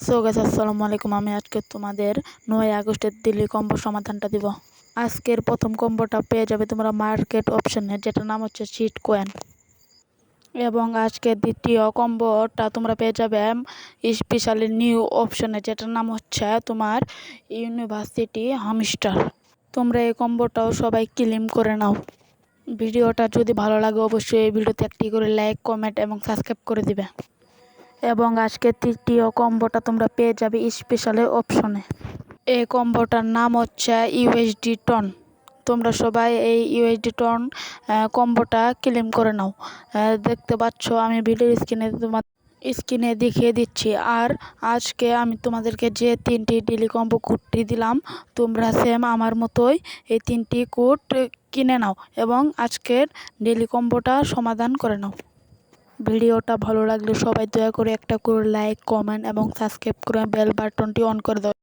So guys আসসালামু আলাইকুম। আমি আজকে তোমাদের 9 আগস্টের দিল্লি কম্বো সমাধানটা দিব। আজকের প্রথম কম্বোটা পেয়ে যাবে তোমরা মার্কেট অপশনে, যেটার নাম হচ্ছে চিট কয়েন। এবং আজকের দ্বিতীয় কম্বোটা তোমরা পেয়ে যাবে স্পেশালি নিউ অপশনে, যেটার নাম হচ্ছে তোমার ইউনিভার্সিটি হামস্টার। তোমরা এই কম্বোটাও সবাই ক্লেম করে নাও। ভিডিওটা যদি ভালো লাগে অবশ্যই এই ভিডিওতে একটি করে লাইক, কমেন্ট এবং সাবস্ক্রাইব করে দিবে। এবং আজকে তৃতীয় কম্বোটা তোমরা পেয়ে যাবে স্পেশাল অপশনে। এই কম্বোটার নাম হচ্ছে ইউএসডি টন। তোমরা সবাই এই ইউএসডি টন কম্বোটা ক্লেম করে নাও। দেখতে পাচ্ছ আমি ভিডিও স্ক্রিনে দেখিয়ে দিচ্ছি। আর আজকে আমি তোমাদেরকে যে 3টি ডেলি কম্বো কোডটি দিলাম, তোমরা সেম আমার মতোই এই 3টি কোড কিনে নাও এবং আজকের ডেলি কম্বোটা সমাধান করে নাও। ভিডিওটা ভালো লাগলে সবাই দয়া করে একটা করে লাইক, কমেন্ট এবং সাবস্ক্রাইব করে বেল বাটনটি অন করে দাও।